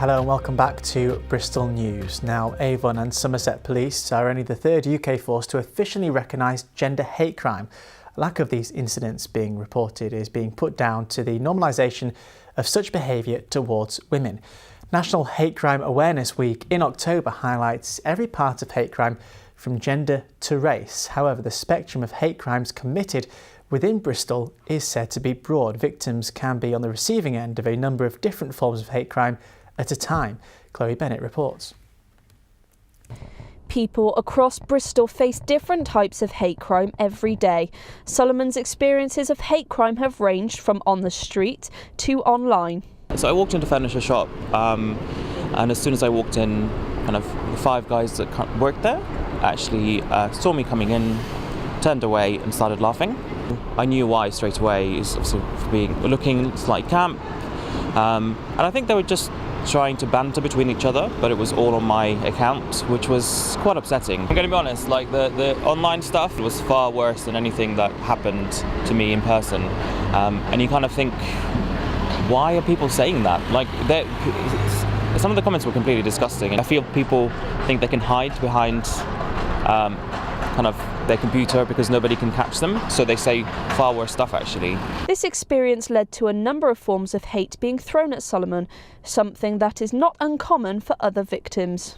Hello and welcome back to Bristol News. Now, Avon and Somerset Police are only the third UK force to officially recognise gender hate crime. A lack of these incidents being reported is being put down to the normalisation of such behaviour towards women. National Hate Crime Awareness Week in October highlights every part of hate crime from gender to race. However, the spectrum of hate crimes committed within Bristol is said to be broad. Victims can be on the receiving end of a number of different forms of hate crime at a time. Chloe Bennett reports. People across Bristol face different types of hate crime every day. Solomon's experiences of hate crime have ranged from on the street to online. So I walked into a furniture shop and as soon as I walked in, kind of the five guys that worked there actually saw me coming in, turned away and started laughing. I knew why straight away, is obviously looking slightly camp, and I think they were just trying to banter between each other, but it was all on my account, which was quite upsetting. I'm going to be honest, like the online stuff was far worse than anything that happened to me in person, and you kind of think, why are people saying that? Like, some of the comments were completely disgusting, and I feel people think they can hide behind kind of their computer because nobody can catch them, so they say far worse stuff actually. This experience led to a number of forms of hate being thrown at Solomon, something that is not uncommon for other victims.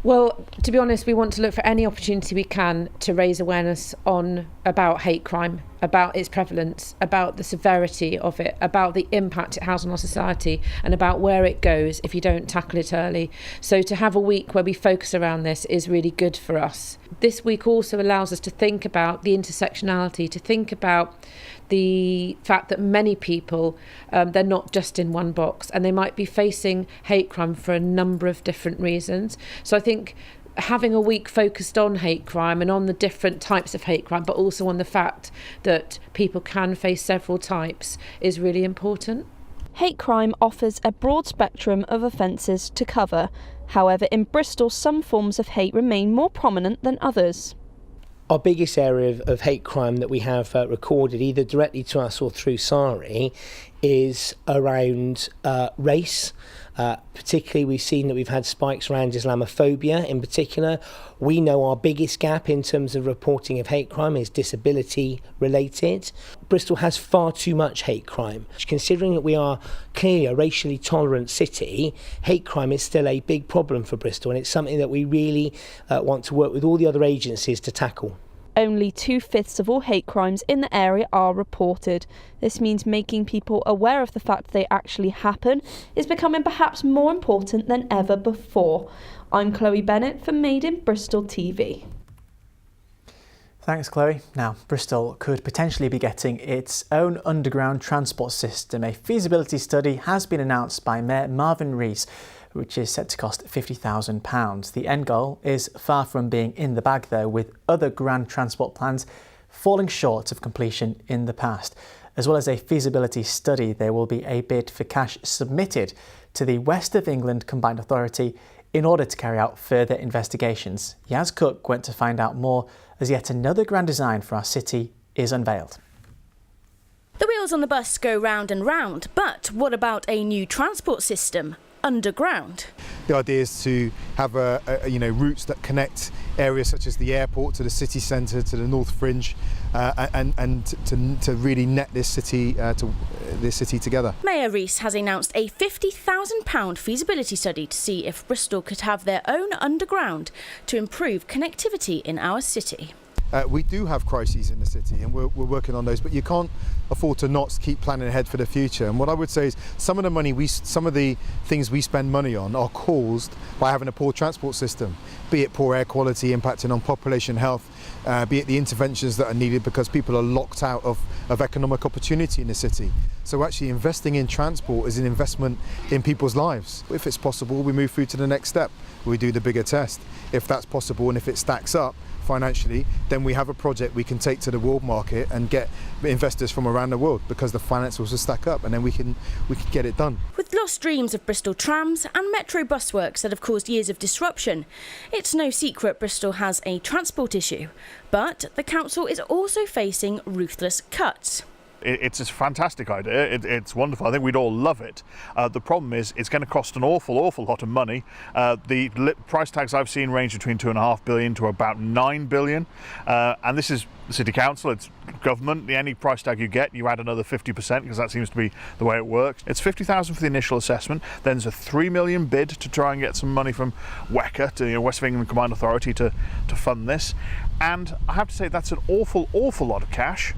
Well, to be honest, we want to look for any opportunity we can to raise awareness about hate crime, about its prevalence, about the severity of it, about the impact it has on our society, and about where it goes if you don't tackle it early. So to have a week where we focus around this is really good for us. This week also allows us to think about the intersectionality, to think about the fact that many people, they're not just in one box, and they might be facing hate crime for a number of different reasons. So I think having a week focused on hate crime and on the different types of hate crime, but also on the fact that people can face several types, is really important. Hate crime offers a broad spectrum of offences to cover. However, in Bristol, some forms of hate remain more prominent than others. Our biggest area of hate crime that we have recorded, either directly to us or through SARI, is around race. Particularly, we've seen that we've had spikes around Islamophobia in particular. We know our biggest gap in terms of reporting of hate crime is disability related. Bristol has far too much hate crime. Considering that we are clearly a racially tolerant city, hate crime is still a big problem for Bristol, and it's something that we really want to work with all the other agencies to tackle. Only 2/5 of all hate crimes in the area are reported. This means making people aware of the fact they actually happen is becoming perhaps more important than ever before. I'm Chloe Bennett for Made in Bristol TV. Thanks, Chloe. Now, Bristol could potentially be getting its own underground transport system. A feasibility study has been announced by Mayor Marvin Rees, which is set to cost £50,000. The end goal is far from being in the bag, though, with other grand transport plans falling short of completion in the past. As well as a feasibility study, there will be a bid for cash submitted to the West of England Combined Authority in order to carry out further investigations. Yaz Cook went to find out more as yet another grand design for our city is unveiled. The wheels on the bus go round and round, but what about a new transport system underground? The idea is to have routes that connect areas such as the airport to the city centre, to the North Fringe, and to really net this city together. Mayor Rees has announced a £50,000 feasibility study to see if Bristol could have their own underground to improve connectivity in our city. We do have crises in the city, and we're working on those, but you can't afford to not keep planning ahead for the future. And what I would say is some of the things we spend money on are caused by having a poor transport system, be it poor air quality impacting on population health, be it the interventions that are needed because people are locked out of economic opportunity in the city. So actually investing in transport is an investment in people's lives. If it's possible, we move through to the next step. We do the bigger test. If that's possible and if it stacks up financially, then we have a project we can take to the world market and get investors from around the world because the financials will stack up, and then we can get it done. With lost dreams of Bristol trams and metro bus works that have caused years of disruption, it's no secret Bristol has a transport issue. But the council is also facing ruthless cuts. It's a fantastic idea. It's wonderful. I think we'd all love it. The problem is it's going to cost an awful lot of money. The price tags I've seen range between £2.5 billion to about £9 billion. And this is the City Council, it's government. Any price tag you get, you add another 50% because that seems to be the way it works. It's £50,000 for the initial assessment. Then there's a £3 million bid to try and get some money from WECA, to West of England Combined Authority, to fund this. And I have to say that's an awful lot of cash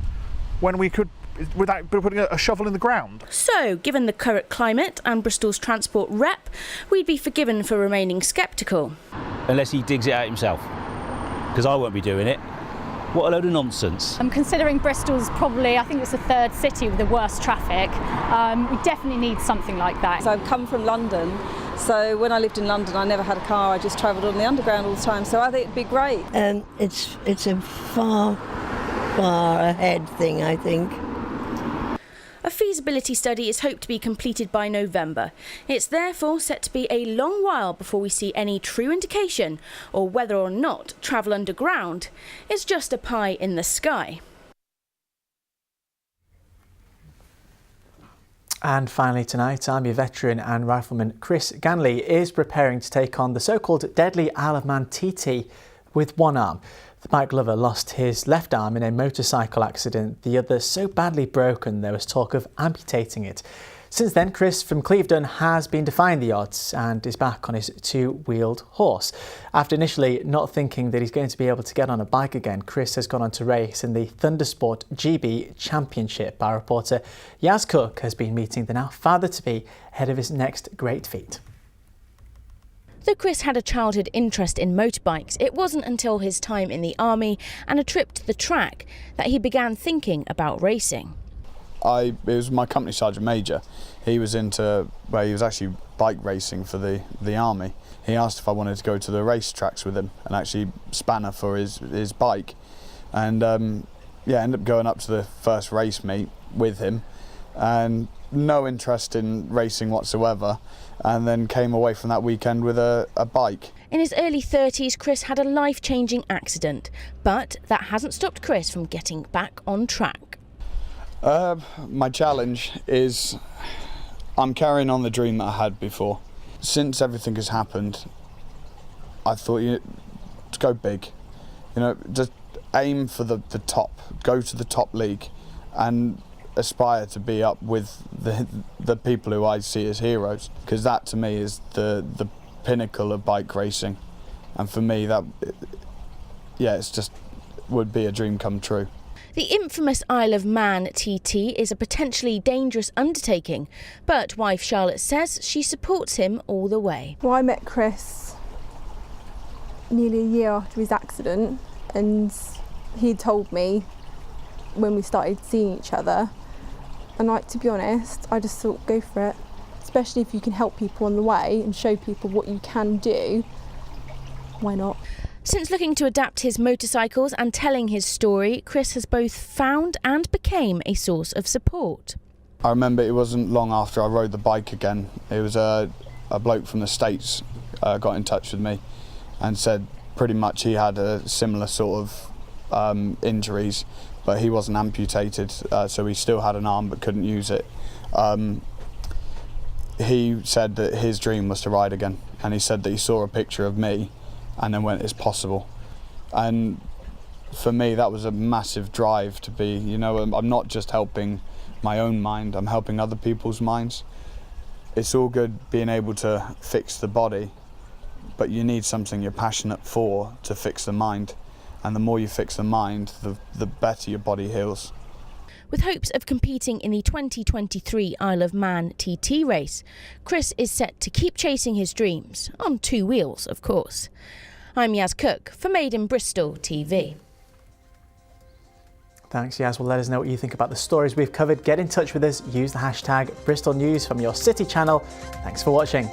when we could, without putting a shovel in the ground. So, given the current climate and Bristol's transport rep, we'd be forgiven for remaining sceptical. Unless he digs it out himself, because I won't be doing it. What a load of nonsense. I'm considering Bristol's probably, I think it's the third city with the worst traffic. We definitely need something like that. So I've come from London, so when I lived in London I never had a car, I just travelled on the underground all the time, so I think it'd be great. It's a far ahead thing, I think. A feasibility study is hoped to be completed by November. It's therefore set to be a long while before we see any true indication or whether or not travel underground is just a pie in the sky. And finally tonight, Army veteran and rifleman Chris Ganley is preparing to take on the so-called deadly Isle of Man TT with one arm. The bike lover lost his left arm in a motorcycle accident, the other so badly broken there was talk of amputating it. Since then, Chris from Clevedon has been defying the odds and is back on his two-wheeled horse. After initially not thinking that he's going to be able to get on a bike again, Chris has gone on to race in the Thundersport GB Championship. Our reporter Yaz Cook has been meeting the now father-to-be ahead of his next great feat. Though Chris had a childhood interest in motorbikes, it wasn't until his time in the army and a trip to the track that he began thinking about racing. It was my company sergeant major. He was he was actually bike racing for the army. He asked if I wanted to go to the race tracks with him and actually spanner for his bike. And ended up going up to the first race meet with him and no interest in racing whatsoever, and then came away from that weekend with a bike. In his early 30s, Chris had a life-changing accident, but that hasn't stopped Chris from getting back on track. My challenge is I'm carrying on the dream that I had before. Since everything has happened, I thought, to go big, just aim for the top, go to the top league and aspire to be up with the people who I see as heroes, because that to me is the pinnacle of bike racing, and for me it's just would be a dream come true. The infamous Isle of Man TT is a potentially dangerous undertaking, but wife Charlotte says she supports him all the way. Well, I met Chris nearly a year after his accident, and he told me when we started seeing each other, and to be honest, I just thought, go for it. Especially if you can help people on the way and show people what you can do, why not? Since looking to adapt his motorcycles and telling his story, Chris has both found and became a source of support. I remember it wasn't long after I rode the bike again. It was a bloke from the States got in touch with me and said pretty much he had a similar sort of injuries, but he wasn't amputated, so he still had an arm but couldn't use it. He said that his dream was to ride again, and he said that he saw a picture of me and then went, it's possible. And for me that was a massive drive to be, I'm not just helping my own mind, I'm helping other people's minds. It's all good being able to fix the body, but you need something you're passionate for to fix the mind. And the more you fix the mind, the better your body heals. With hopes of competing in the 2023 Isle of Man TT race, Chris is set to keep chasing his dreams, on two wheels, of course. I'm Yaz Cook for Made in Bristol TV. Thanks, Yaz. Well, let us know what you think about the stories we've covered. Get in touch with us. Use the hashtag Bristol News from your City channel. Thanks for watching.